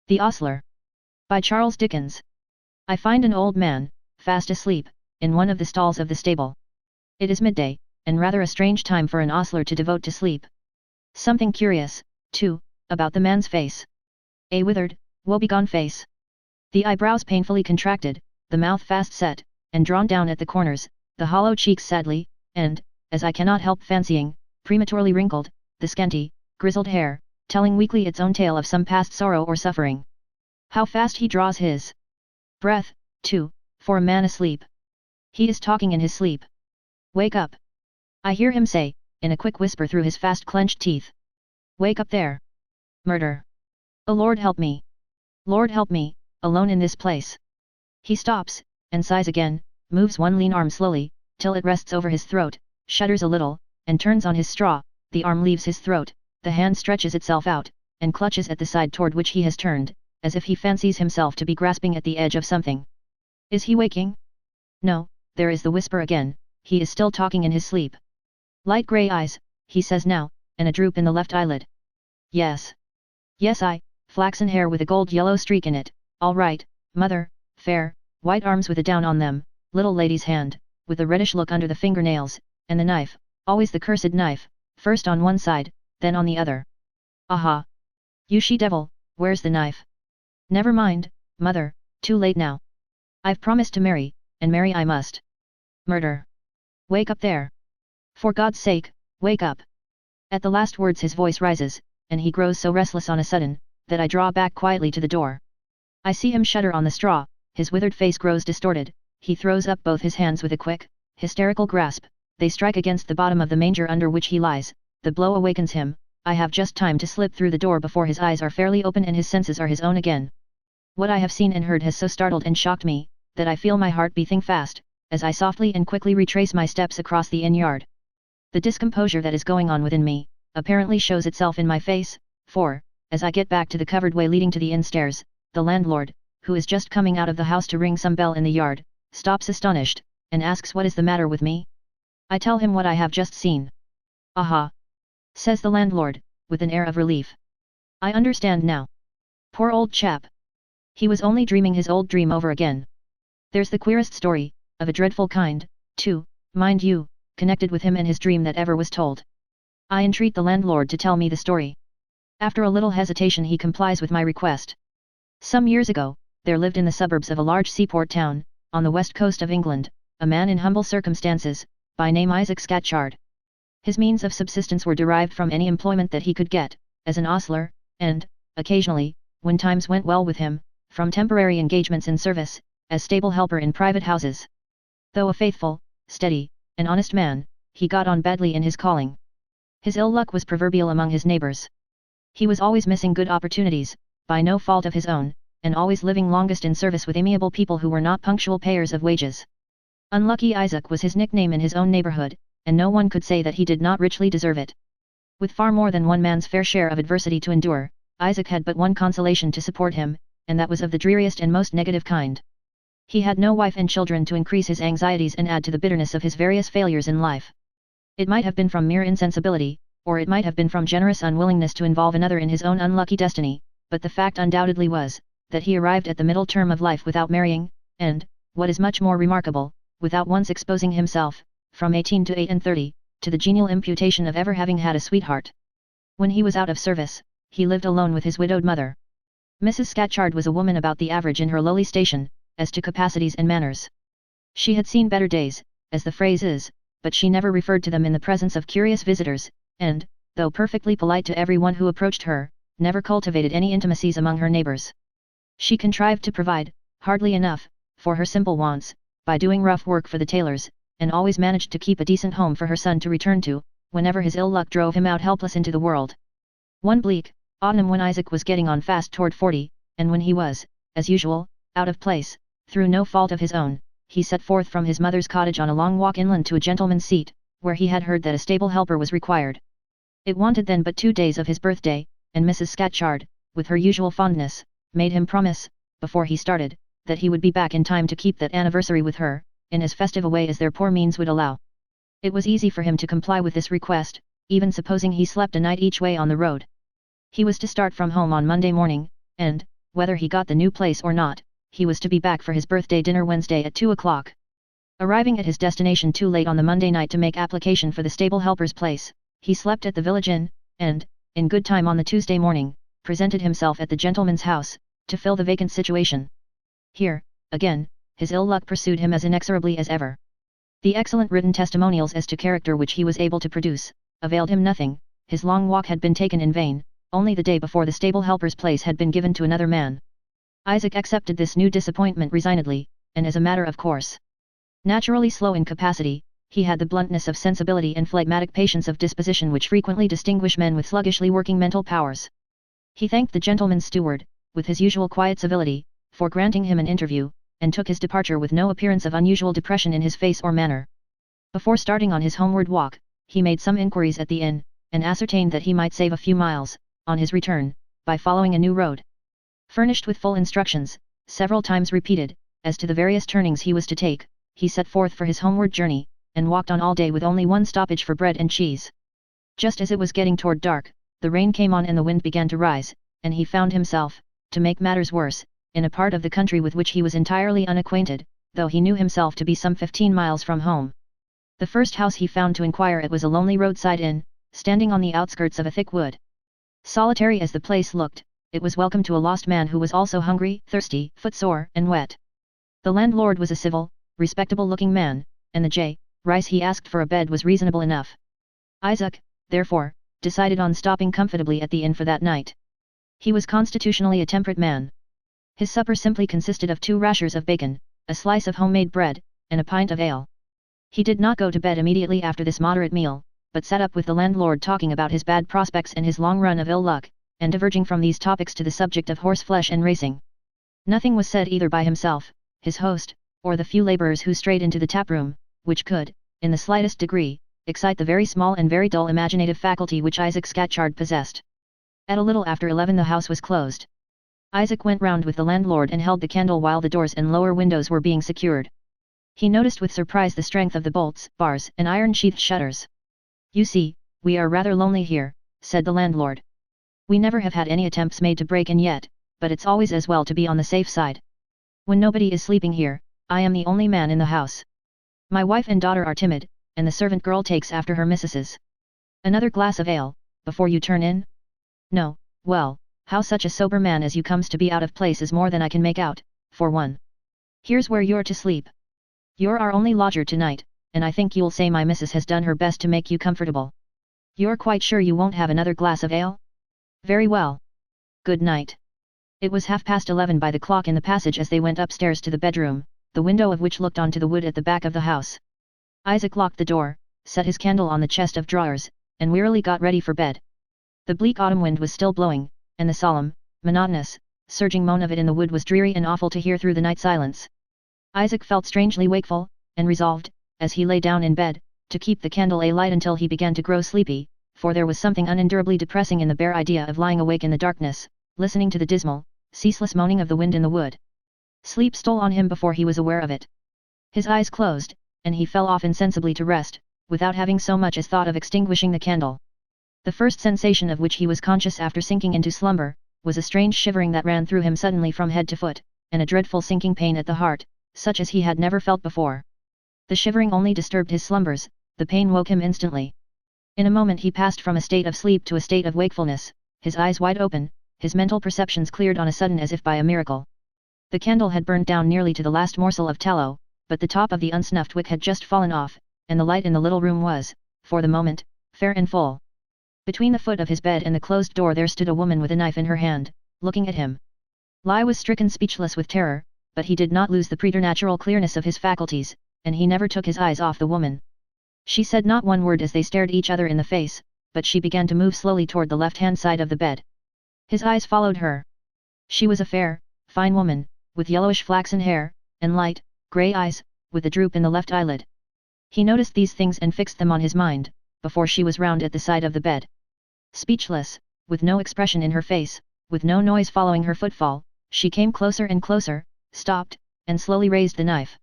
The Ostler. By Charles Dickens. I find an old man, fast asleep, in one of the stalls of the stable. It is midday, and rather a strange time for an ostler to devote to sleep. Something curious, too, about the man's face. A withered, woebegone face. The eyebrows painfully contracted, the mouth fast set, and drawn down at the corners, the hollow cheeks sadly, and, as I cannot help fancying, prematurely wrinkled, the scanty, grizzled hair, telling weakly its own tale of some past sorrow or suffering. How fast he draws his breath, too, for a man asleep. He is talking in his sleep. Wake up! I hear him say, in a quick whisper through his fast clenched teeth. Wake up there! Murder! Oh Lord help me! Lord help me, alone in this place! He stops, and sighs again, moves one lean arm slowly, till it rests over his throat, shudders a little, and turns on his straw. The arm leaves his throat, the hand stretches itself out, and clutches at the side toward which he has turned, as if he fancies himself to be grasping at the edge of something. Is he waking? No, there is the whisper again, he is still talking in his sleep. Light grey eyes, he says now, and a droop in the left eyelid. Yes. Yes, flaxen hair with a gold-yellow streak in it, all right, mother, fair, white arms with a down on them, little lady's hand, with a reddish look under the fingernails, and the knife, always the cursed knife, first on one side, then on the other. Aha! You she-devil, where's the knife? Never mind, mother, too late now. I've promised to marry, and marry I must. Murder! Wake up there! For God's sake, wake up! At the last words his voice rises, and he grows so restless on a sudden, that I draw back quietly to the door. I see him shudder on the straw, his withered face grows distorted, he throws up both his hands with a quick, hysterical grasp, they strike against the bottom of the manger under which he lies, the blow awakens him, I have just time to slip through the door before his eyes are fairly open and his senses are his own again. What I have seen and heard has so startled and shocked me, that I feel my heart beating fast, as I softly and quickly retrace my steps across the inn-yard. The discomposure that is going on within me, apparently shows itself in my face, for, as I get back to the covered way leading to the inn stairs, the landlord, who is just coming out of the house to ring some bell in the yard, stops astonished, and asks what is the matter with me. I tell him what I have just seen. Aha! Says the landlord, with an air of relief. I understand now. Poor old chap. He was only dreaming his old dream over again. There's the queerest story, of a dreadful kind, too, mind you, connected with him and his dream that ever was told. I entreat the landlord to tell me the story. After a little hesitation he complies with my request. Some years ago, there lived in the suburbs of a large seaport town, on the west coast of England, a man in humble circumstances, by name Isaac Scatchard. His means of subsistence were derived from any employment that he could get, as an ostler, and, occasionally, when times went well with him, from temporary engagements in service, as stable helper in private houses. Though a faithful, steady, and honest man, he got on badly in his calling. His ill luck was proverbial among his neighbors. He was always missing good opportunities, by no fault of his own, and always living longest in service with amiable people who were not punctual payers of wages. Unlucky Isaac was his nickname in his own neighborhood, and no one could say that he did not richly deserve it. With far more than one man's fair share of adversity to endure, Isaac had but one consolation to support him, and that was of the dreariest and most negative kind. He had no wife and children to increase his anxieties and add to the bitterness of his various failures in life. It might have been from mere insensibility, or it might have been from generous unwillingness to involve another in his own unlucky destiny, but the fact undoubtedly was, that he arrived at the middle term of life without marrying, and, what is much more remarkable, without once exposing himself, from 18 to 38, to the genial imputation of ever having had a sweetheart. When he was out of service, he lived alone with his widowed mother. Mrs. Scatchard was a woman about the average in her lowly station, as to capacities and manners. She had seen better days, as the phrase is, but she never referred to them in the presence of curious visitors, and, though perfectly polite to everyone who approached her, never cultivated any intimacies among her neighbors. She contrived to provide, hardly enough, for her simple wants, by doing rough work for the tailors, and always managed to keep a decent home for her son to return to, whenever his ill luck drove him out helpless into the world. One bleak autumn when Isaac was getting on fast toward 40, and when he was, as usual, out of place, through no fault of his own, he set forth from his mother's cottage on a long walk inland to a gentleman's seat, where he had heard that a stable helper was required. It wanted then but 2 days of his birthday, and Mrs. Scatchard, with her usual fondness, made him promise, before he started, that he would be back in time to keep that anniversary with her, in as festive a way as their poor means would allow. It was easy for him to comply with this request, even supposing he slept a night each way on the road. He was to start from home on Monday morning, and, whether he got the new place or not, he was to be back for his birthday dinner Wednesday at 2 o'clock. Arriving at his destination too late on the Monday night to make application for the stable helper's place, he slept at the village inn, and, in good time on the Tuesday morning, presented himself at the gentleman's house, to fill the vacant situation. Here, again, his ill luck pursued him as inexorably as ever. The excellent written testimonials as to character which he was able to produce, availed him nothing. His long walk had been taken in vain. Only the day before the stable helper's place had been given to another man. Isaac accepted this new disappointment resignedly, and as a matter of course. Naturally slow in capacity, he had the bluntness of sensibility and phlegmatic patience of disposition which frequently distinguish men with sluggishly working mental powers. He thanked the gentleman's steward, with his usual quiet civility, for granting him an interview, and took his departure with no appearance of unusual depression in his face or manner. Before starting on his homeward walk, he made some inquiries at the inn, and ascertained that he might save a few miles, on his return, by following a new road. Furnished with full instructions, several times repeated, as to the various turnings he was to take, he set forth for his homeward journey, and walked on all day with only one stoppage for bread and cheese. Just as it was getting toward dark, the rain came on and the wind began to rise, and he found himself, to make matters worse, in a part of the country with which he was entirely unacquainted, though he knew himself to be some 15 miles from home. The first house he found to inquire at was a lonely roadside inn, standing on the outskirts of a thick wood. Solitary as the place looked, it was welcome to a lost man who was also hungry, thirsty, footsore, and wet. The landlord was a civil, respectable-looking man, and the rice he asked for a bed was reasonable enough. Isaac, therefore, decided on stopping comfortably at the inn for that night. He was constitutionally a temperate man. His supper simply consisted of 2 rashers of bacon, a slice of homemade bread, and a pint of ale. He did not go to bed immediately after this moderate meal, but sat up with the landlord talking about his bad prospects and his long run of ill luck, and diverging from these topics to the subject of horseflesh and racing. Nothing was said either by himself, his host, or the few labourers who strayed into the tap-room, which could, in the slightest degree, excite the very small and very dull imaginative faculty which Isaac Scatchard possessed. At a little after 11 the house was closed. Isaac went round with the landlord and held the candle while the doors and lower windows were being secured. He noticed with surprise the strength of the bolts, bars, and iron-sheathed shutters. "You see, we are rather lonely here," said the landlord. "We never have had any attempts made to break in yet, but it's always as well to be on the safe side. When nobody is sleeping here, I am the only man in the house. My wife and daughter are timid, and the servant girl takes after her missus's. Another glass of ale, before you turn in? No, well, how such a sober man as you comes to be out of place is more than I can make out, for one. Here's where you're to sleep. You're our only lodger tonight, and I think you'll say my missus has done her best to make you comfortable. You're quite sure you won't have another glass of ale? Very well. Good night." It was 11:30 by the clock in the passage as they went upstairs to the bedroom, the window of which looked onto the wood at the back of the house. Isaac locked the door, set his candle on the chest of drawers, and wearily got ready for bed. The bleak autumn wind was still blowing, and the solemn, monotonous, surging moan of it in the wood was dreary and awful to hear through the night silence. Isaac felt strangely wakeful, and resolved, as he lay down in bed, to keep the candle alight until he began to grow sleepy, for there was something unendurably depressing in the bare idea of lying awake in the darkness, listening to the dismal, ceaseless moaning of the wind in the wood. Sleep stole on him before he was aware of it. His eyes closed, and he fell off insensibly to rest, without having so much as thought of extinguishing the candle. The first sensation of which he was conscious after sinking into slumber, was a strange shivering that ran through him suddenly from head to foot, and a dreadful sinking pain at the heart, such as he had never felt before. The shivering only disturbed his slumbers, the pain woke him instantly. In a moment he passed from a state of sleep to a state of wakefulness, his eyes wide open, his mental perceptions cleared on a sudden as if by a miracle. The candle had burned down nearly to the last morsel of tallow, but the top of the unsnuffed wick had just fallen off, and the light in the little room was, for the moment, fair and full. Between the foot of his bed and the closed door there stood a woman with a knife in her hand, looking at him. Lai was stricken speechless with terror, but he did not lose the preternatural clearness of his faculties, and he never took his eyes off the woman. She said not one word as they stared each other in the face, but she began to move slowly toward the left-hand side of the bed. His eyes followed her. She was a fair, fine woman, with yellowish flaxen hair, and light, grey eyes, with a droop in the left eyelid. He noticed these things and fixed them on his mind, before she was round at the side of the bed. Speechless, with no expression in her face, with no noise following her footfall, she came closer and closer, stopped, and slowly raised the knife.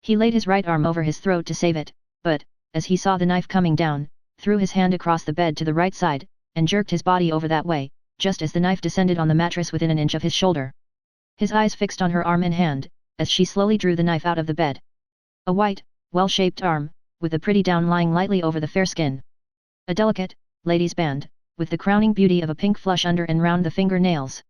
He laid his right arm over his throat to save it, but, as he saw the knife coming down, threw his hand across the bed to the right side, and jerked his body over that way, just as the knife descended on the mattress within an inch of his shoulder. His eyes fixed on her arm and hand, as she slowly drew the knife out of the bed. A white, well-shaped arm, with a pretty down lying lightly over the fair skin. A delicate, lady's band, with the crowning beauty of a pink flush under and round the finger-nails.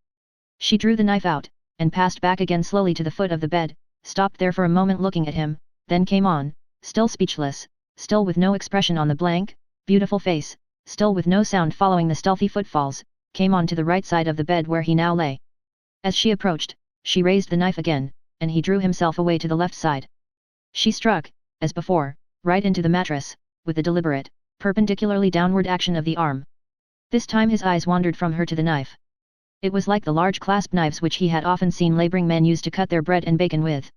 She drew the knife out, and passed back again slowly to the foot of the bed, stopped there for a moment looking at him, then came on, still speechless, still with no expression on the blank, beautiful face, still with no sound following the stealthy footfalls, came on to the right side of the bed where he now lay. As she approached, she raised the knife again, and he drew himself away to the left side. She struck, as before, right into the mattress, with the deliberate, perpendicularly downward action of the arm. This time his eyes wandered from her to the knife. It was like the large clasp knives which he had often seen labouring men use to cut their bread and bacon with.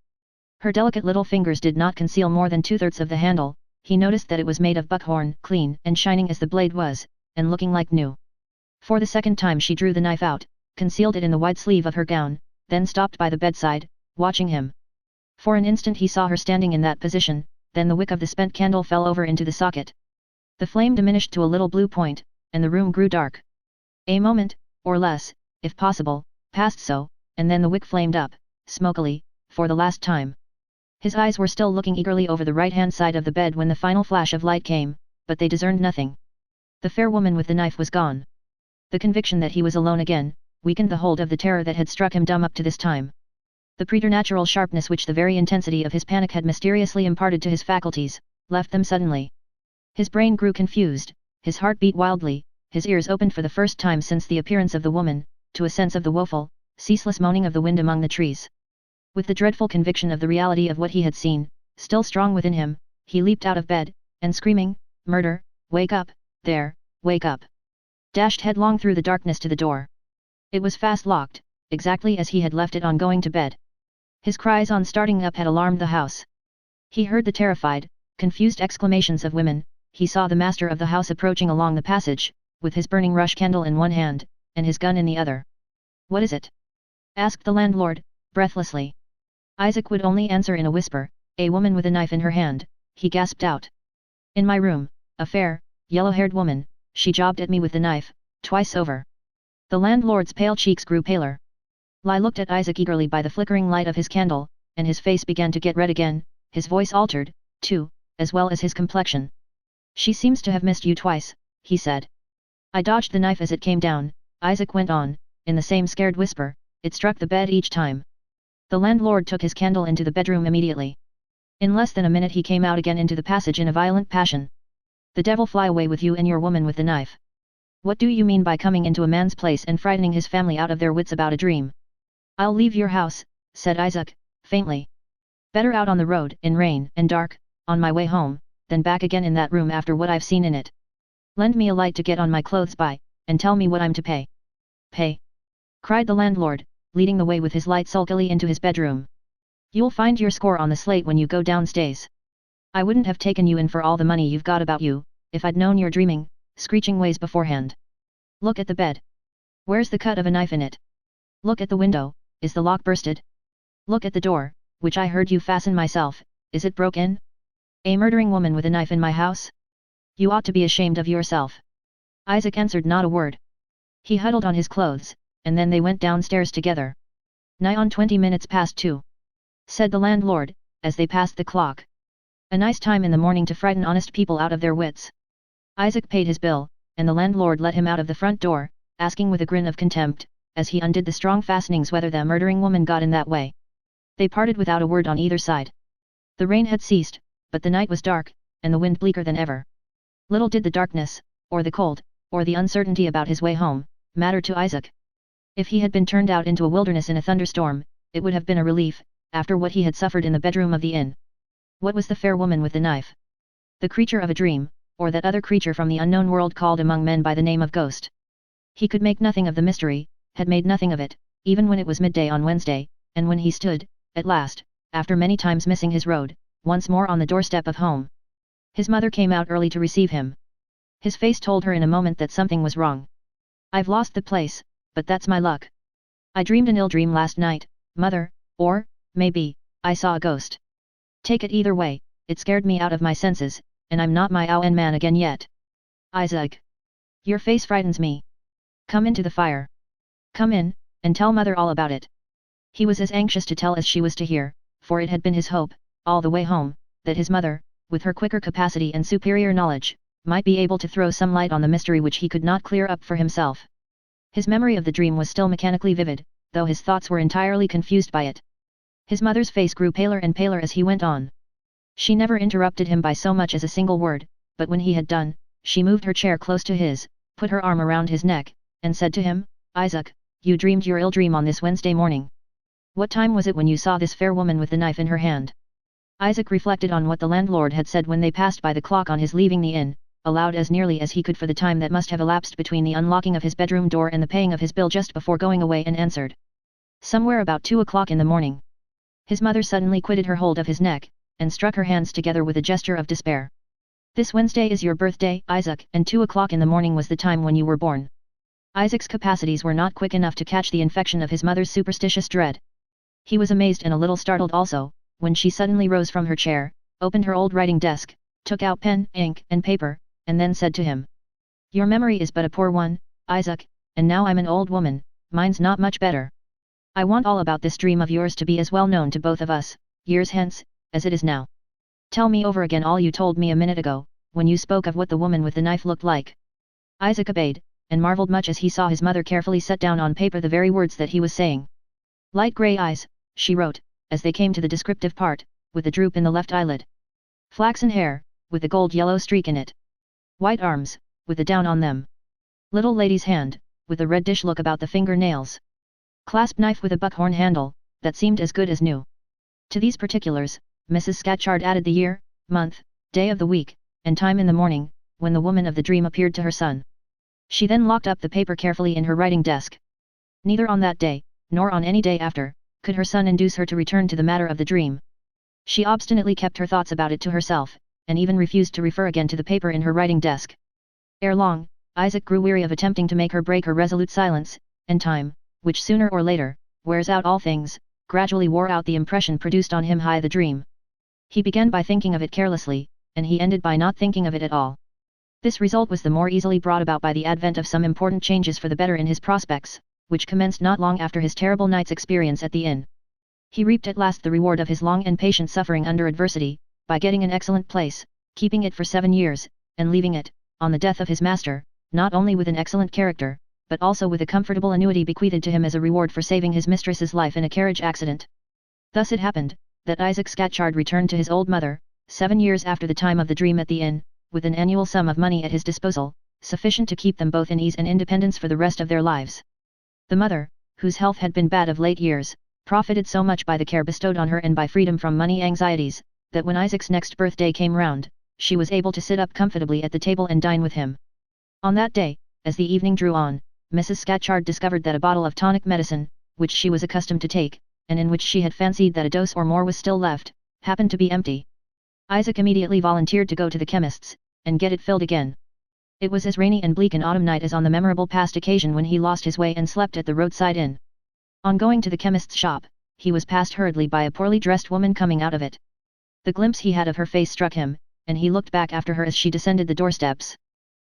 Her delicate little fingers did not conceal more than 2/3 of the handle. He noticed that it was made of buckhorn, clean and shining as the blade was, and looking like new. For the second time she drew the knife out, concealed it in the wide sleeve of her gown, then stopped by the bedside, watching him. For an instant he saw her standing in that position, then the wick of the spent candle fell over into the socket. The flame diminished to a little blue point, and the room grew dark. A moment, or less, if possible, passed so, and then the wick flamed up, smokily, for the last time. His eyes were still looking eagerly over the right-hand side of the bed when the final flash of light came, but they discerned nothing. The fair woman with the knife was gone. The conviction that he was alone again, weakened the hold of the terror that had struck him dumb up to this time. The preternatural sharpness which the very intensity of his panic had mysteriously imparted to his faculties, left them suddenly. His brain grew confused, his heart beat wildly, his ears opened for the first time since the appearance of the woman, to a sense of the woeful, ceaseless moaning of the wind among the trees. With the dreadful conviction of the reality of what he had seen, still strong within him, he leaped out of bed, and screaming, "Murder! Wake up, there, wake up!" dashed headlong through the darkness to the door. It was fast locked, exactly as he had left it on going to bed. His cries on starting up had alarmed the house. He heard the terrified, confused exclamations of women, he saw the master of the house approaching along the passage, with his burning rush candle in one hand, and his gun in the other. "What is it?" asked the landlord, breathlessly. Isaac would only answer in a whisper, "A woman with a knife in her hand," he gasped out. "In my room, a fair, yellow-haired woman, she jabbed at me with the knife, twice over." The landlord's pale cheeks grew paler. Lai looked at Isaac eagerly by the flickering light of his candle, and his face began to get red again, his voice altered, too, as well as his complexion. "She seems to have missed you twice," he said. "I dodged the knife as it came down," Isaac went on, in the same scared whisper, "it struck the bed each time." The landlord took his candle into the bedroom immediately. In less than a minute he came out again into the passage in a violent passion. "The devil fly away with you and your woman with the knife. What do you mean by coming into a man's place and frightening his family out of their wits about a dream?" "I'll leave your house," said Isaac, faintly. "Better out on the road in rain and dark, on my way home, than back again in that room after what I've seen in it. Lend me a light to get on my clothes by, and tell me what I'm to pay." "Pay?" cried the landlord, leading the way with his light sulkily into his bedroom. "You'll find your score on the slate when you go downstairs. I wouldn't have taken you in for all the money you've got about you, if I'd known your dreaming, screeching ways beforehand. Look at the bed. Where's the cut of a knife in it? Look at the window, is the lock bursted? Look at the door, which I heard you fasten myself, is it broke in? A murdering woman with a knife in my house? You ought to be ashamed of yourself." Isaac answered not a word. He huddled on his clothes, and then they went downstairs together. "Nigh on 20 minutes past 2. said the landlord, as they passed the clock. "A nice time in the morning to frighten honest people out of their wits." Isaac paid his bill, and the landlord let him out of the front door, asking with a grin of contempt, as he undid the strong fastenings, whether the murdering woman got in that way. They parted without a word on either side. The rain had ceased, but the night was dark, and the wind bleaker than ever. Little did the darkness, or the cold, or the uncertainty about his way home, matter to Isaac. If he had been turned out into a wilderness in a thunderstorm, it would have been a relief, after what he had suffered in the bedroom of the inn. What was the fair woman with the knife? The creature of a dream, or that other creature from the unknown world called among men by the name of ghost? He could make nothing of the mystery, had made nothing of it, even when it was midday on Wednesday, and when he stood, at last, after many times missing his road, once more on the doorstep of home. His mother came out early to receive him. His face told her in a moment that something was wrong. "I've lost the place, but that's my luck. I dreamed an ill dream last night, mother, or, maybe, I saw a ghost. Take it either way, it scared me out of my senses, and I'm not my own man again yet. Isaac! Your face frightens me. Come into the fire. Come in, and tell mother all about it." He was as anxious to tell as she was to hear, for it had been his hope, all the way home, that his mother, with her quicker capacity and superior knowledge, might be able to throw some light on the mystery which he could not clear up for himself. His memory of the dream was still mechanically vivid, though his thoughts were entirely confused by it. His mother's face grew paler and paler as he went on. She never interrupted him by so much as a single word, but when he had done, she moved her chair close to his, put her arm around his neck, and said to him, "Isaac, you dreamed your ill dream on this Wednesday morning. What time was it when you saw this fair woman with the knife in her hand?" Isaac reflected on what the landlord had said when they passed by the clock on his leaving the inn, aloud as nearly as he could for the time that must have elapsed between the unlocking of his bedroom door and the paying of his bill just before going away, and answered, "Somewhere about 2 o'clock in the morning." His mother suddenly quitted her hold of his neck, and struck her hands together with a gesture of despair. "This Wednesday is your birthday, Isaac, and 2 o'clock in the morning was the time when you were born." Isaac's capacities were not quick enough to catch the infection of his mother's superstitious dread. He was amazed and a little startled also, when she suddenly rose from her chair, opened her old writing desk, took out pen, ink, and paper, and then said to him, "Your memory is but a poor one, Isaac, and now I'm an old woman, mine's not much better. I want all about this dream of yours to be as well known to both of us, years hence, as it is now. Tell me over again all you told me a minute ago, when you spoke of what the woman with the knife looked like." Isaac obeyed, and marveled much as he saw his mother carefully set down on paper the very words that he was saying. "Light grey eyes," she wrote, as they came to the descriptive part, with a droop in the left eyelid. "Flaxen hair, with a gold-yellow streak in it. White arms, with a down on them. Little lady's hand, with a reddish look about the finger-nails. Clasp knife with a buckhorn handle, that seemed as good as new." To these particulars, Mrs. Scatchard added the year, month, day of the week, and time in the morning, when the woman of the dream appeared to her son. She then locked up the paper carefully in her writing desk. Neither on that day, nor on any day after, could her son induce her to return to the matter of the dream. She obstinately kept her thoughts about it to herself, and even refused to refer again to the paper in her writing desk. Ere long, Isaac grew weary of attempting to make her break her resolute silence, and time, which sooner or later, wears out all things, gradually wore out the impression produced on him by the dream. He began by thinking of it carelessly, and he ended by not thinking of it at all. This result was the more easily brought about by the advent of some important changes for the better in his prospects, which commenced not long after his terrible night's experience at the inn. He reaped at last the reward of his long and patient suffering under adversity, by getting an excellent place, keeping it for 7 years, and leaving it, on the death of his master, not only with an excellent character, but also with a comfortable annuity bequeathed to him as a reward for saving his mistress's life in a carriage accident. Thus it happened, that Isaac Scatchard returned to his old mother, 7 years after the time of the dream at the inn, with an annual sum of money at his disposal, sufficient to keep them both in ease and independence for the rest of their lives. The mother, whose health had been bad of late years, profited so much by the care bestowed on her and by freedom from money anxieties, that when Isaac's next birthday came round, she was able to sit up comfortably at the table and dine with him. On that day, as the evening drew on, Mrs. Scatchard discovered that a bottle of tonic medicine, which she was accustomed to take, and in which she had fancied that a dose or more was still left, happened to be empty. Isaac immediately volunteered to go to the chemist's, and get it filled again. It was as rainy and bleak an autumn night as on the memorable past occasion when he lost his way and slept at the roadside inn. On going to the chemist's shop, he was passed hurriedly by a poorly dressed woman coming out of it. The glimpse he had of her face struck him, and he looked back after her as she descended the doorsteps.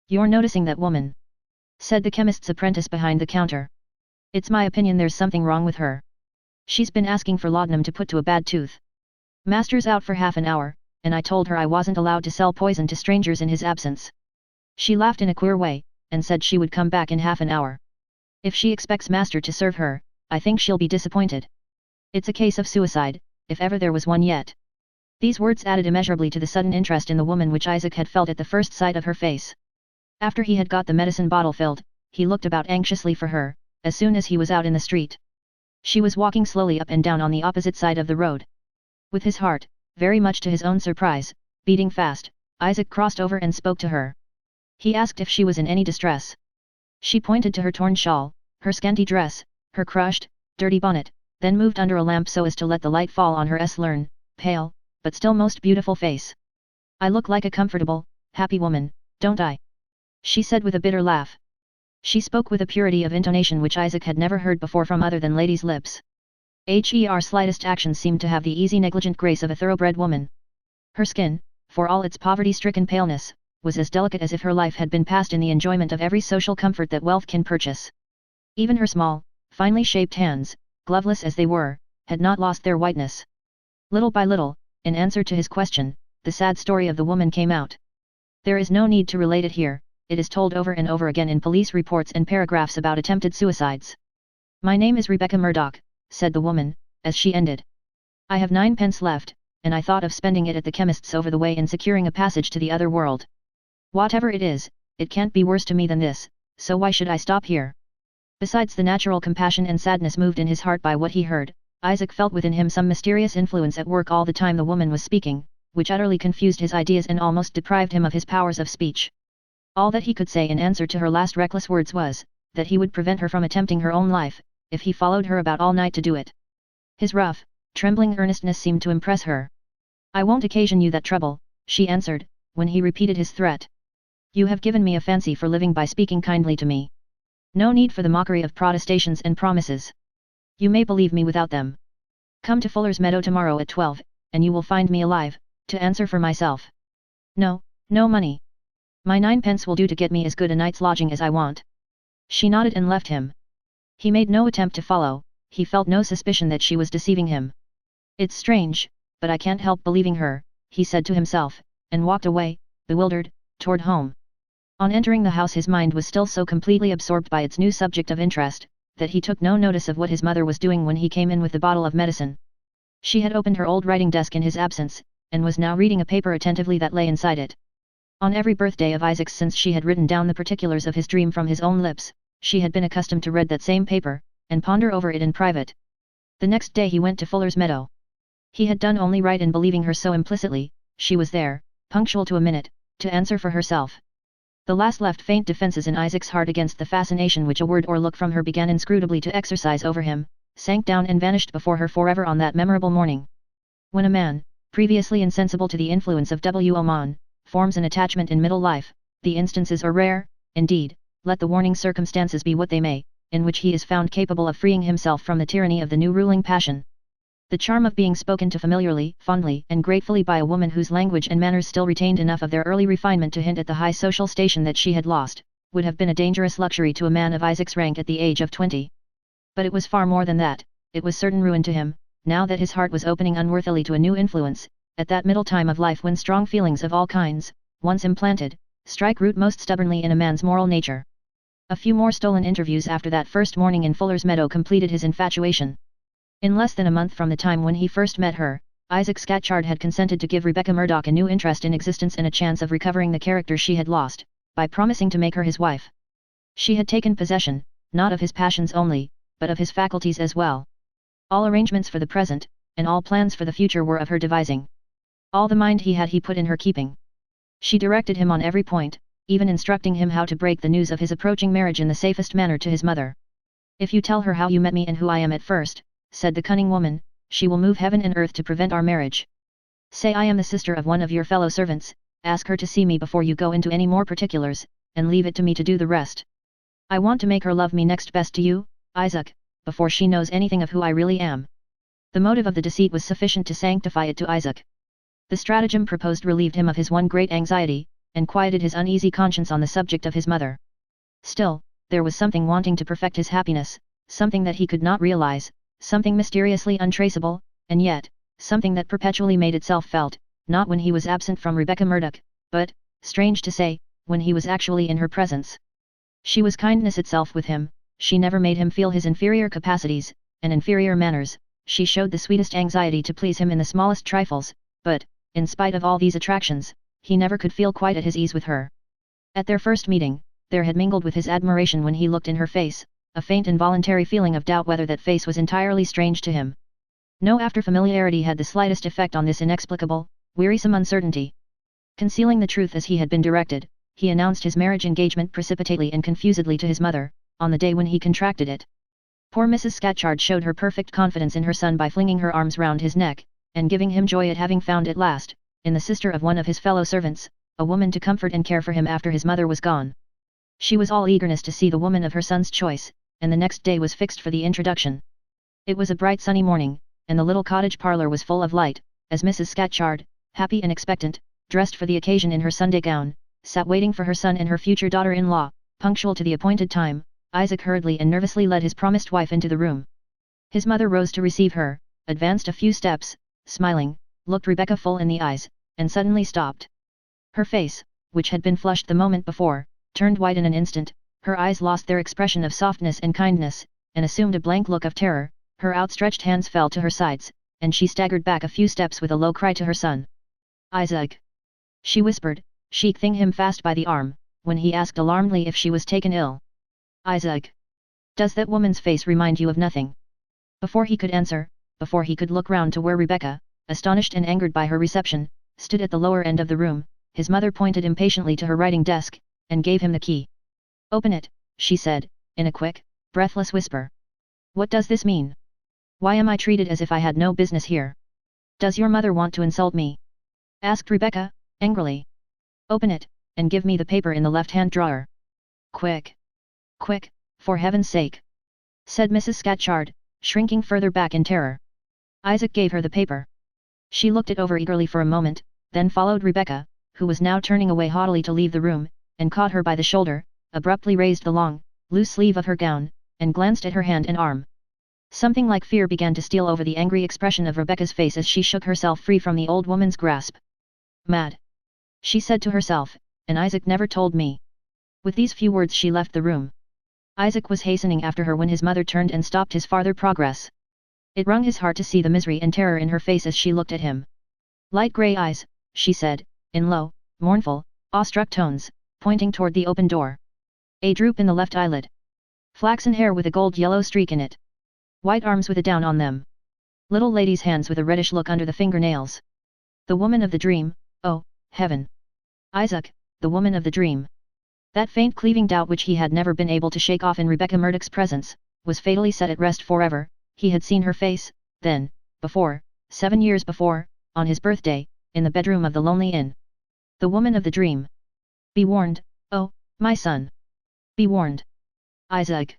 "You're noticing that woman?" said the chemist's apprentice behind the counter. "It's my opinion there's something wrong with her. She's been asking for laudanum to put to a bad tooth. Master's out for half an hour, and I told her I wasn't allowed to sell poison to strangers in his absence. She laughed in a queer way, and said she would come back in half an hour. If she expects master to serve her, I think she'll be disappointed. It's a case of suicide, if ever there was one yet." These words added immeasurably to the sudden interest in the woman which Isaac had felt at the first sight of her face. After he had got the medicine bottle filled, he looked about anxiously for her, as soon as he was out in the street. She was walking slowly up and down on the opposite side of the road. With his heart, very much to his own surprise, beating fast, Isaac crossed over and spoke to her. He asked if she was in any distress. She pointed to her torn shawl, her scanty dress, her crushed, dirty bonnet, then moved under a lamp so as to let the light fall on her slern, pale, but still most beautiful face. "I look like a comfortable, happy woman, don't I?" she said with a bitter laugh. She spoke with a purity of intonation which Isaac had never heard before from other than ladies' lips. Her slightest actions seemed to have the easy negligent grace of a thoroughbred woman. Her skin, for all its poverty-stricken paleness, was as delicate as if her life had been passed in the enjoyment of every social comfort that wealth can purchase. Even her small, finely shaped hands, gloveless as they were, had not lost their whiteness. Little by little, in answer to his question, the sad story of the woman came out. There is no need to relate it here, it is told over and over again in police reports and paragraphs about attempted suicides. "My name is Rebecca Murdoch," said the woman, as she ended. "I have 9 pence left, and I thought of spending it at the chemist's over the way in securing a passage to the other world. Whatever it is, it can't be worse to me than this, so why should I stop here?" Besides the natural compassion and sadness moved in his heart by what he heard, Isaac felt within him some mysterious influence at work all the time the woman was speaking, which utterly confused his ideas and almost deprived him of his powers of speech. All that he could say in answer to her last reckless words was, that he would prevent her from attempting her own life, if he followed her about all night to do it. His rough, trembling earnestness seemed to impress her. "I won't occasion you that trouble," she answered, when he repeated his threat. "You have given me a fancy for living by speaking kindly to me. No need for the mockery of protestations and promises. You may believe me without them. Come to Fuller's Meadow tomorrow at 12, and you will find me alive, to answer for myself. No, no money. My 9 pence will do to get me as good a night's lodging as I want." She nodded and left him. He made no attempt to follow, he felt no suspicion that she was deceiving him. "It's strange, but I can't help believing her," he said to himself, and walked away, bewildered, toward home. On entering the house his mind was still so completely absorbed by its new subject of interest, that he took no notice of what his mother was doing when he came in with the bottle of medicine. She had opened her old writing desk in his absence, and was now reading a paper attentively that lay inside it. On every birthday of Isaac's since she had written down the particulars of his dream from his own lips, she had been accustomed to read that same paper, and ponder over it in private. The next day he went to Fuller's Meadow. He had done only right in believing her so implicitly, she was there, punctual to a minute, to answer for herself. The last left faint defences in Isaac's heart against the fascination which a word or look from her began inscrutably to exercise over him, sank down and vanished before her forever on that memorable morning. When a man, previously insensible to the influence of W. Oman, forms an attachment in middle life, the instances are rare, indeed, let the warning circumstances be what they may, in which he is found capable of freeing himself from the tyranny of the new ruling passion. The charm of being spoken to familiarly, fondly and gratefully by a woman whose language and manners still retained enough of their early refinement to hint at the high social station that she had lost, would have been a dangerous luxury to a man of Isaac's rank at the age of 20. But it was far more than that, it was certain ruin to him, now that his heart was opening unworthily to a new influence, at that middle time of life when strong feelings of all kinds, once implanted, strike root most stubbornly in a man's moral nature. A few more stolen interviews after that first morning in Fuller's Meadow completed his infatuation. In less than a month from the time when he first met her, Isaac Scatchard had consented to give Rebecca Murdoch a new interest in existence and a chance of recovering the character she had lost, by promising to make her his wife. She had taken possession, not of his passions only, but of his faculties as well. All arrangements for the present, and all plans for the future were of her devising. All the mind he had he put in her keeping. She directed him on every point, even instructing him how to break the news of his approaching marriage in the safest manner to his mother. "If you tell her how you met me and who I am at first," said the cunning woman, "she will move heaven and earth to prevent our marriage. Say I am the sister of one of your fellow servants, ask her to see me before you go into any more particulars, and leave it to me to do the rest. I want to make her love me next best to you, Isaac, before she knows anything of who I really am." The motive of the deceit was sufficient to sanctify it to Isaac. The stratagem proposed relieved him of his one great anxiety, and quieted his uneasy conscience on the subject of his mother. Still, there was something wanting to perfect his happiness, something that he could not realize, something mysteriously untraceable, and yet, something that perpetually made itself felt, not when he was absent from Rebecca Murdoch, but, strange to say, when he was actually in her presence. She was kindness itself with him, she never made him feel his inferior capacities, and inferior manners, she showed the sweetest anxiety to please him in the smallest trifles, but, in spite of all these attractions, he never could feel quite at his ease with her. At their first meeting, there had mingled with his admiration when he looked in her face, a faint involuntary feeling of doubt whether that face was entirely strange to him. No after familiarity had the slightest effect on this inexplicable, wearisome uncertainty. Concealing the truth as he had been directed, he announced his marriage engagement precipitately and confusedly to his mother, on the day when he contracted it. Poor Mrs. Scatchard showed her perfect confidence in her son by flinging her arms round his neck, and giving him joy at having found at last, in the sister of one of his fellow servants, a woman to comfort and care for him after his mother was gone. She was all eagerness to see the woman of her son's choice, and the next day was fixed for the introduction. It was a bright sunny morning, and the little cottage parlour was full of light, as Mrs. Scatchard, happy and expectant, dressed for the occasion in her Sunday gown, sat waiting for her son and her future daughter-in-law. Punctual to the appointed time, Isaac hurriedly and nervously led his promised wife into the room. His mother rose to receive her, advanced a few steps, smiling, looked Rebecca full in the eyes, and suddenly stopped. Her face, which had been flushed the moment before, turned white in an instant, her eyes lost their expression of softness and kindness, and assumed a blank look of terror, her outstretched hands fell to her sides, and she staggered back a few steps with a low cry to her son. "Isaac!" she whispered, shaking him fast by the arm, when he asked alarmedly if she was taken ill. "Isaac! Does that woman's face remind you of nothing?" Before he could answer, before he could look round to where Rebecca, astonished and angered by her reception, stood at the lower end of the room, his mother pointed impatiently to her writing desk, and gave him the key. "Open it," she said, in a quick, breathless whisper. "What does this mean? Why am I treated as if I had no business here? Does your mother want to insult me?" asked Rebecca, angrily. "Open it, and give me the paper in the left-hand drawer. Quick! Quick, for heaven's sake!" said Mrs. Scatchard, shrinking further back in terror. Isaac gave her the paper. She looked it over eagerly for a moment, then followed Rebecca, who was now turning away haughtily to leave the room, and caught her by the shoulder, abruptly raised the long, loose sleeve of her gown, and glanced at her hand and arm. Something like fear began to steal over the angry expression of Rebecca's face as she shook herself free from the old woman's grasp. "Mad!" she said to herself, "and Isaac never told me." With these few words she left the room. Isaac was hastening after her when his mother turned and stopped his farther progress. It wrung his heart to see the misery and terror in her face as she looked at him. "Light grey eyes," she said, in low, mournful, awestruck tones, pointing toward the open door. "A droop in the left eyelid. Flaxen hair with a gold-yellow streak in it. White arms with a down on them. Little lady's hands with a reddish look under the fingernails. The woman of the dream, oh, heaven! Isaac, the woman of the dream." That faint cleaving doubt which he had never been able to shake off in Rebecca Murdoch's presence, was fatally set at rest forever. He had seen her face, then, before, 7 years before, on his birthday, in the bedroom of the lonely inn. The woman of the dream. Be warned, oh, my son. Be warned. Isaac.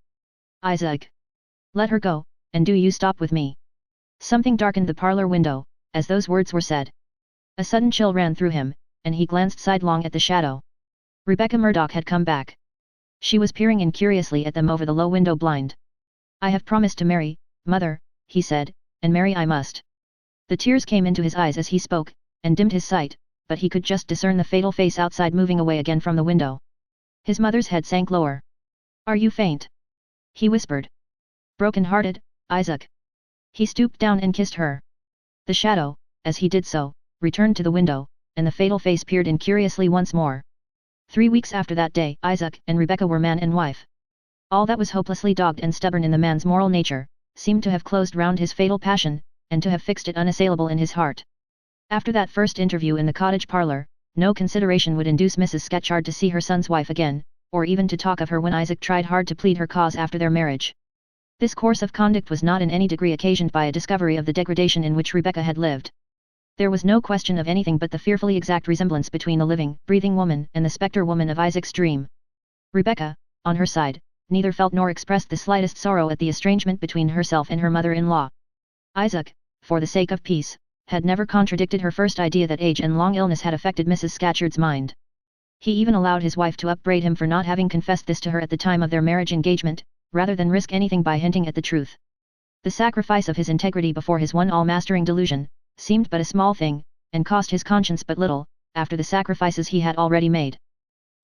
Isaac. Let her go, and do you stop with me. Something darkened the parlor window, as those words were said. A sudden chill ran through him, and he glanced sidelong at the shadow. Rebecca Murdoch had come back. She was peering in curiously at them over the low window blind. "I have promised to marry, mother," he said, "and marry I must." The tears came into his eyes as he spoke, and dimmed his sight, but he could just discern the fatal face outside moving away again from the window. His mother's head sank lower. "Are you faint?" he whispered. "Broken-hearted, Isaac?" He stooped down and kissed her. The shadow, as he did so, returned to the window, and the fatal face peered in curiously once more. 3 weeks after that day, Isaac and Rebecca were man and wife. All that was hopelessly dogged and stubborn in the man's moral nature, seemed to have closed round his fatal passion, and to have fixed it unassailable in his heart. After that first interview in the cottage parlour, no consideration would induce Mrs. Scatchard to see her son's wife again, or even to talk of her when Isaac tried hard to plead her cause after their marriage. This course of conduct was not in any degree occasioned by a discovery of the degradation in which Rebecca had lived. There was no question of anything but the fearfully exact resemblance between the living, breathing woman and the spectre woman of Isaac's dream. Rebecca, on her side, neither felt nor expressed the slightest sorrow at the estrangement between herself and her mother-in-law. Isaac, for the sake of peace, had never contradicted her first idea that age and long illness had affected Mrs. Scatchard's mind. He even allowed his wife to upbraid him for not having confessed this to her at the time of their marriage engagement, rather than risk anything by hinting at the truth. The sacrifice of his integrity before his one all-mastering delusion, seemed but a small thing, and cost his conscience but little, after the sacrifices he had already made.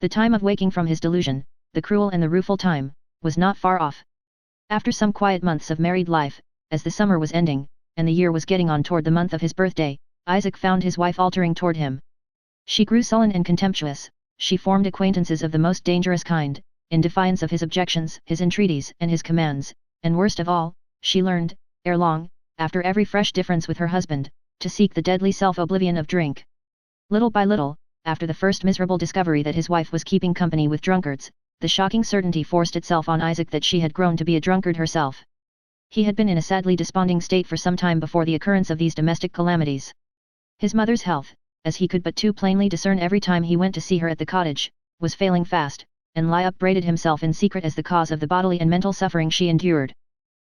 The time of waking from his delusion, the cruel and the rueful time, was not far off. After some quiet months of married life, as the summer was ending, and the year was getting on toward the month of his birthday, Isaac found his wife altering toward him. She grew sullen and contemptuous, she formed acquaintances of the most dangerous kind, in defiance of his objections, his entreaties, and his commands, and worst of all, she learned, ere long, after every fresh difference with her husband, to seek the deadly self-oblivion of drink. Little by little, after the first miserable discovery that his wife was keeping company with drunkards, the shocking certainty forced itself on Isaac that she had grown to be a drunkard herself. He had been in a sadly desponding state for some time before the occurrence of these domestic calamities. His mother's health, as he could but too plainly discern every time he went to see her at the cottage, was failing fast, and Lie upbraided himself in secret as the cause of the bodily and mental suffering she endured.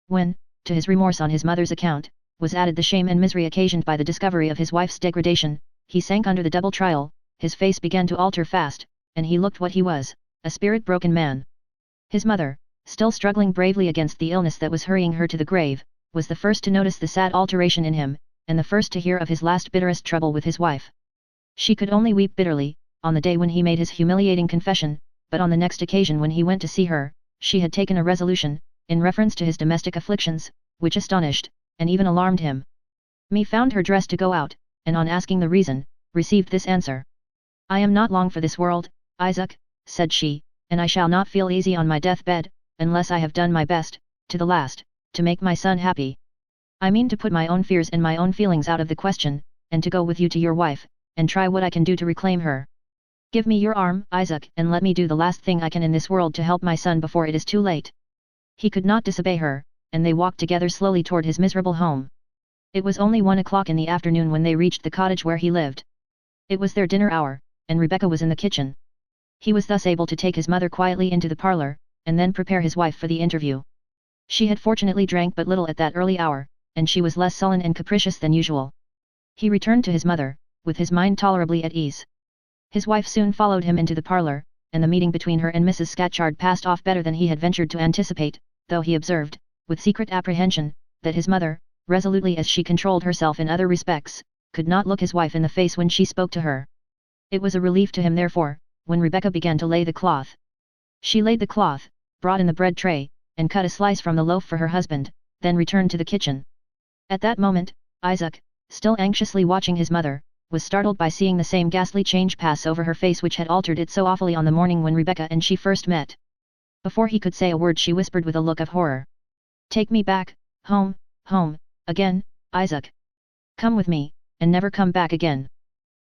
When, to his remorse on his mother's account, was added the shame and misery occasioned by the discovery of his wife's degradation, he sank under the double trial, his face began to alter fast, and he looked what he was, a spirit-broken man. His mother, still struggling bravely against the illness that was hurrying her to the grave, was the first to notice the sad alteration in him, and the first to hear of his last bitterest trouble with his wife. She could only weep bitterly, on the day when he made his humiliating confession, but on the next occasion when he went to see her, she had taken a resolution, in reference to his domestic afflictions, which astonished, and even alarmed him. Me found her dressed to go out, and on asking the reason, received this answer. I am not long for this world, Isaac, said she, and I shall not feel easy on my deathbed, unless I have done my best, to the last, to make my son happy. I mean to put my own fears and my own feelings out of the question, and to go with you to your wife, and try what I can do to reclaim her. Give me your arm, Isaac, and let me do the last thing I can in this world to help my son before it is too late. He could not disobey her, and they walked together slowly toward his miserable home. It was only 1 o'clock in the afternoon when they reached the cottage where he lived. It was their dinner hour, and Rebecca was in the kitchen. He was thus able to take his mother quietly into the parlor, and then prepare his wife for the interview. She had fortunately drank but little at that early hour, and she was less sullen and capricious than usual. He returned to his mother, with his mind tolerably at ease. His wife soon followed him into the parlor, and the meeting between her and Mrs. Scatchard passed off better than he had ventured to anticipate, though he observed, with secret apprehension, that his mother, resolutely as she controlled herself in other respects, could not look his wife in the face when she spoke to her. It was a relief to him therefore, when Rebecca began to lay the cloth. She laid the cloth, brought in the bread tray, and cut a slice from the loaf for her husband, then returned to the kitchen. At that moment, Isaac, still anxiously watching his mother, was startled by seeing the same ghastly change pass over her face which had altered it so awfully on the morning when Rebecca and she first met. Before he could say a word she whispered with a look of horror. Take me back, home, again, Isaac. Come with me, and never come back again.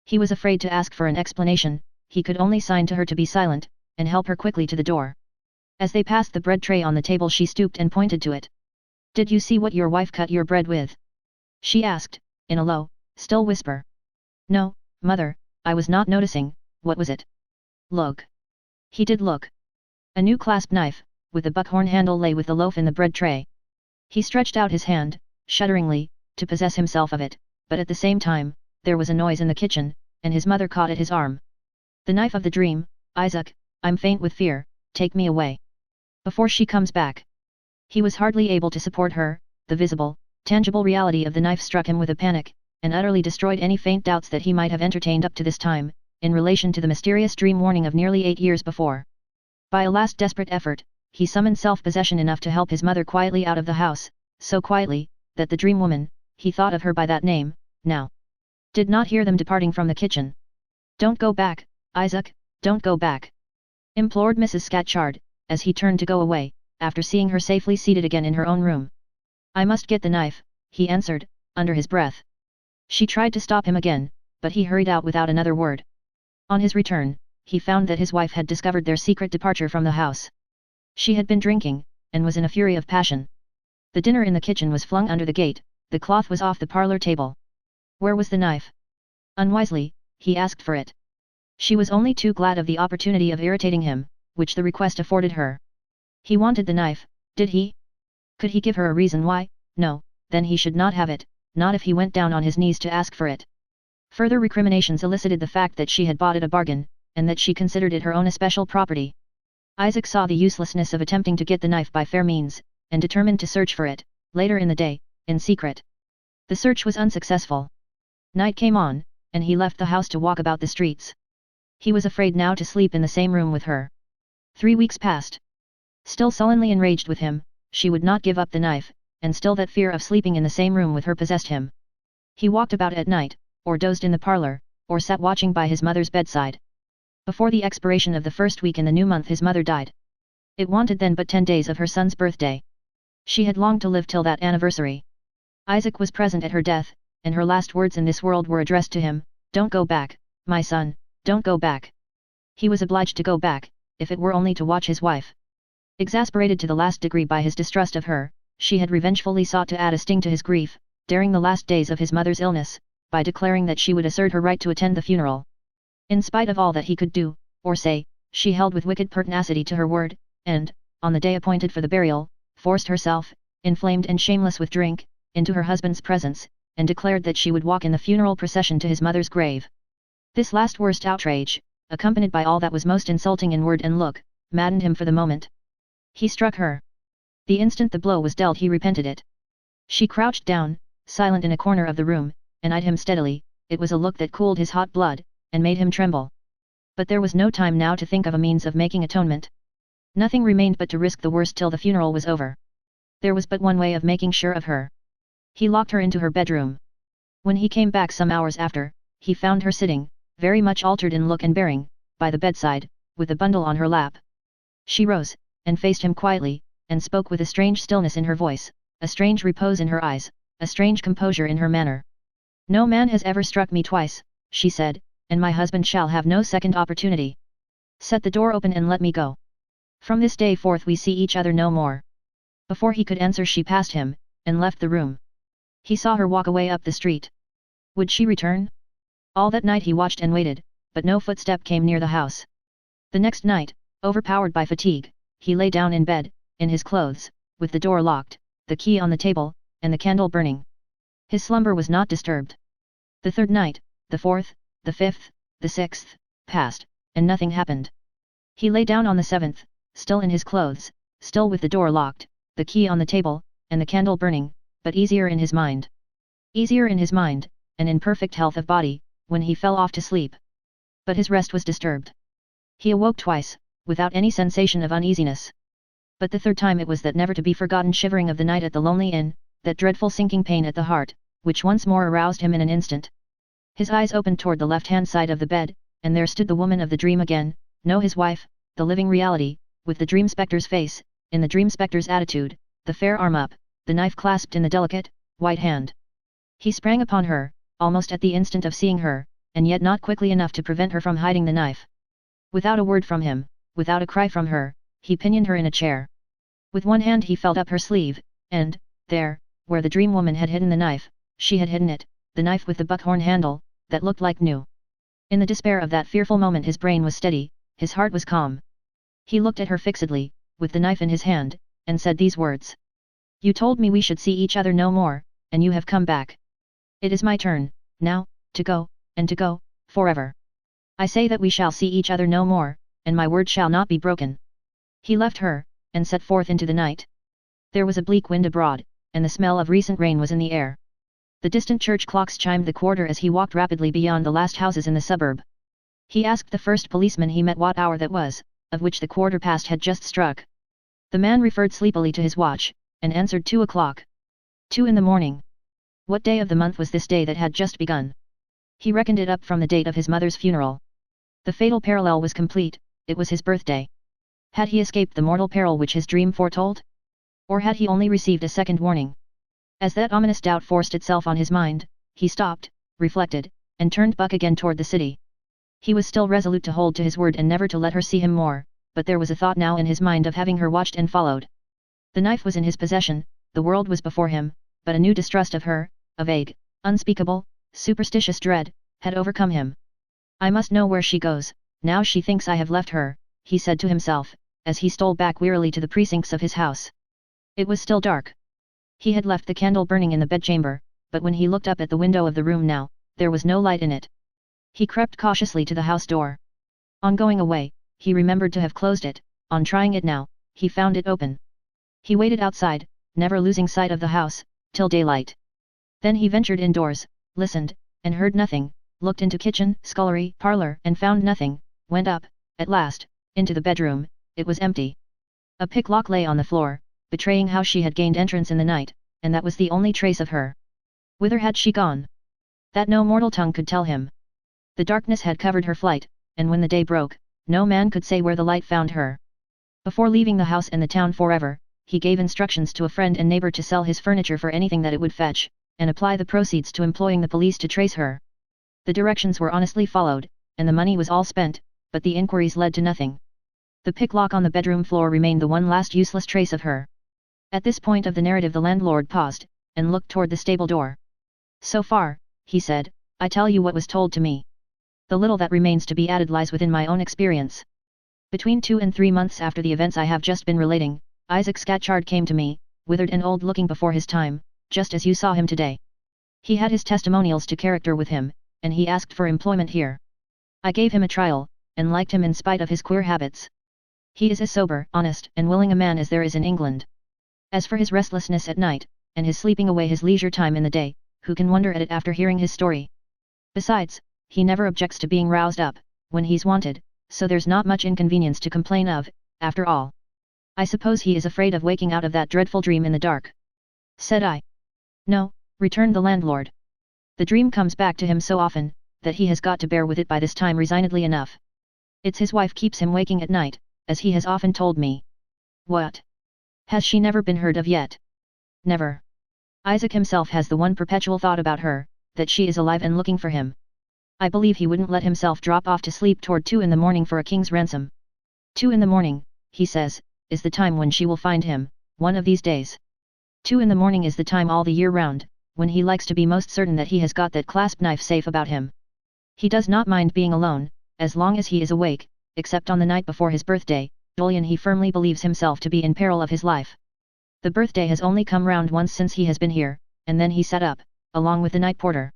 He was afraid to ask for an explanation, he could only sign to her to be silent, and help her quickly to the door. As they passed the bread tray on the table she stooped and pointed to it. Did you see what your wife cut your bread with? She asked, in a low, still whisper. No, mother, I was not noticing, what was it? Look. He did look. A new clasp knife, with a buckhorn handle lay with the loaf in the bread tray. He stretched out his hand, shudderingly, to possess himself of it, but at the same time, there was a noise in the kitchen, and his mother caught at his arm. The knife of the dream, Isaac, I'm faint with fear, take me away. Before she comes back. He was hardly able to support her, the visible, tangible reality of the knife struck him with a panic, and utterly destroyed any faint doubts that he might have entertained up to this time, in relation to the mysterious dream warning of nearly 8 years before. By a last desperate effort, he summoned self-possession enough to help his mother quietly out of the house, so quietly, that the dream woman, he thought of her by that name, now did not hear them departing from the kitchen. Don't go back, Isaac, don't go back, implored Mrs. Scatchard, as he turned to go away, after seeing her safely seated again in her own room. I must get the knife, he answered, under his breath. She tried to stop him again, but he hurried out without another word. On his return, he found that his wife had discovered their secret departure from the house. She had been drinking, and was in a fury of passion. The dinner in the kitchen was flung under the gate, the cloth was off the parlor table. Where was the knife? Unwisely, he asked for it. She was only too glad of the opportunity of irritating him, which the request afforded her. He wanted the knife, did he? Could he give her a reason why? No, then he should not have it, not if he went down on his knees to ask for it. Further recriminations elicited the fact that she had bought it a bargain, and that she considered it her own especial property. Isaac saw the uselessness of attempting to get the knife by fair means, and determined to search for it, later in the day, in secret. The search was unsuccessful. Night came on, and he left the house to walk about the streets. He was afraid now to sleep in the same room with her. 3 weeks passed. Still sullenly enraged with him, she would not give up the knife, and still that fear of sleeping in the same room with her possessed him. He walked about at night, or dozed in the parlor, or sat watching by his mother's bedside. Before the expiration of the first week in the new month his mother died. It wanted then but 10 days of her son's birthday. She had longed to live till that anniversary. Isaac was present at her death, and her last words in this world were addressed to him, "Don't go back, my son, don't go back." He was obliged to go back, if it were only to watch his wife. Exasperated to the last degree by his distrust of her, she had revengefully sought to add a sting to his grief, during the last days of his mother's illness, by declaring that she would assert her right to attend the funeral. In spite of all that he could do, or say, she held with wicked pertinacity to her word, and, on the day appointed for the burial, forced herself, inflamed and shameless with drink, into her husband's presence, and declared that she would walk in the funeral procession to his mother's grave. This last worst outrage, accompanied by all that was most insulting in word and look, maddened him for the moment. He struck her. The instant the blow was dealt he repented it. She crouched down, silent in a corner of the room, and eyed him steadily. It was a look that cooled his hot blood, and made him tremble. But there was no time now to think of a means of making atonement. Nothing remained but to risk the worst till the funeral was over. There was but one way of making sure of her. He locked her into her bedroom. When he came back some hours after, he found her sitting, very much altered in look and bearing, by the bedside, with a bundle on her lap. She rose, and faced him quietly, and spoke with a strange stillness in her voice, a strange repose in her eyes, a strange composure in her manner. "No man has ever struck me twice," she said, "and my husband shall have no second opportunity. Set the door open and let me go. From this day forth we see each other no more." Before he could answer she passed him, and left the room. He saw her walk away up the street. Would she return? All that night he watched and waited, but no footstep came near the house. The next night, overpowered by fatigue, he lay down in bed, in his clothes, with the door locked, the key on the table, and the candle burning. His slumber was not disturbed. The third night, the fourth, the fifth, the sixth, passed, and nothing happened. He lay down on the seventh, still in his clothes, still with the door locked, the key on the table, and the candle burning, but easier in his mind. Easier in his mind, and in perfect health of body, when he fell off to sleep. But his rest was disturbed. He awoke twice, without any sensation of uneasiness. But the third time it was that never to be forgotten shivering of the night at the lonely inn, that dreadful sinking pain at the heart, which once more aroused him in an instant. His eyes opened toward the left-hand side of the bed, and there stood the woman of the dream again, no his wife, the living reality, with the dream spectre's face, in the dream spectre's attitude, the fair arm up, the knife clasped in the delicate, white hand. He sprang upon her, almost at the instant of seeing her, and yet not quickly enough to prevent her from hiding the knife. Without a word from him, without a cry from her, he pinioned her in a chair. With one hand he felt up her sleeve, and, there, where the dream woman had hidden the knife, she had hidden it, the knife with the buckhorn handle, that looked like new. In the despair of that fearful moment his brain was steady, his heart was calm. He looked at her fixedly, with the knife in his hand, and said these words. "You told me we should see each other no more, and you have come back. It is my turn, now, to go, and to go, forever. I say that we shall see each other no more, and my word shall not be broken." He left her, and set forth into the night. There was a bleak wind abroad, and the smell of recent rain was in the air. The distant church clocks chimed the quarter as he walked rapidly beyond the last houses in the suburb. He asked the first policeman he met what hour that was, of which the quarter past had just struck. The man referred sleepily to his watch, and answered 2 o'clock. 2 in the morning. What day of the month was this day that had just begun? He reckoned it up from the date of his mother's funeral. The fatal parallel was complete, it was his birthday. Had he escaped the mortal peril which his dream foretold? Or had he only received a second warning? As that ominous doubt forced itself on his mind, he stopped, reflected, and turned back again toward the city. He was still resolute to hold to his word and never to let her see him more, but there was a thought now in his mind of having her watched and followed. The knife was in his possession, the world was before him, but a new distrust of her, a vague, unspeakable, superstitious dread, had overcome him. "I must know where she goes, now she thinks I have left her," he said to himself, as he stole back wearily to the precincts of his house. It was still dark. He had left the candle burning in the bedchamber, but when he looked up at the window of the room now, there was no light in it. He crept cautiously to the house door. On going away, he remembered to have closed it. On trying it now, he found it open. He waited outside, never losing sight of the house, till daylight. Then he ventured indoors, listened, and heard nothing, looked into kitchen, scullery, parlor, and found nothing, went up, at last, into the bedroom. It was empty. A picklock lay on the floor, betraying how she had gained entrance in the night, and that was the only trace of her. Whither had she gone? That no mortal tongue could tell him. The darkness had covered her flight, and when the day broke, no man could say where the light found her. Before leaving the house and the town forever, he gave instructions to a friend and neighbor to sell his furniture for anything that it would fetch, and apply the proceeds to employing the police to trace her. The directions were honestly followed, and the money was all spent, but the inquiries led to nothing. The picklock on the bedroom floor remained the one last useless trace of her. At this point of the narrative the landlord paused, and looked toward the stable door. "So far," he said, "I tell you what was told to me. The little that remains to be added lies within my own experience. Between 2 and 3 months after the events I have just been relating, Isaac Scatchard came to me, withered and old looking before his time, just as you saw him today. He had his testimonials to character with him, and he asked for employment here. I gave him a trial, and liked him in spite of his queer habits. He is as sober, honest, and willing a man as there is in England. As for his restlessness at night, and his sleeping away his leisure time in the day, who can wonder at it after hearing his story? Besides, he never objects to being roused up, when he's wanted, so there's not much inconvenience to complain of, after all. I suppose he is afraid of waking out of that dreadful dream in the dark," said I. "No," returned the landlord. "The dream comes back to him so often, that he has got to bear with it by this time resignedly enough. It's his wife keeps him waking at night, as he has often told me." "What? Has she never been heard of yet?" "Never. Isaac himself has the one perpetual thought about her, that she is alive and looking for him. I believe he wouldn't let himself drop off to sleep toward 2 in the morning for a king's ransom. 2 in the morning, he says, is the time when she will find him, one of these days. 2 in the morning is the time all the year round, when he likes to be most certain that he has got that clasp knife safe about him. He does not mind being alone, as long as he is awake, except on the night before his birthday, when he firmly believes himself to be in peril of his life. The birthday has only come round once since he has been here, and then he sat up, along with the night porter.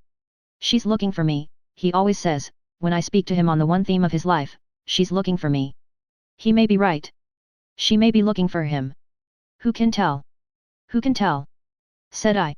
She's looking for me, he always says, when I speak to him on the one theme of his life, she's looking for me. He may be right. She may be looking for him. Who can tell? Who can tell?" said I.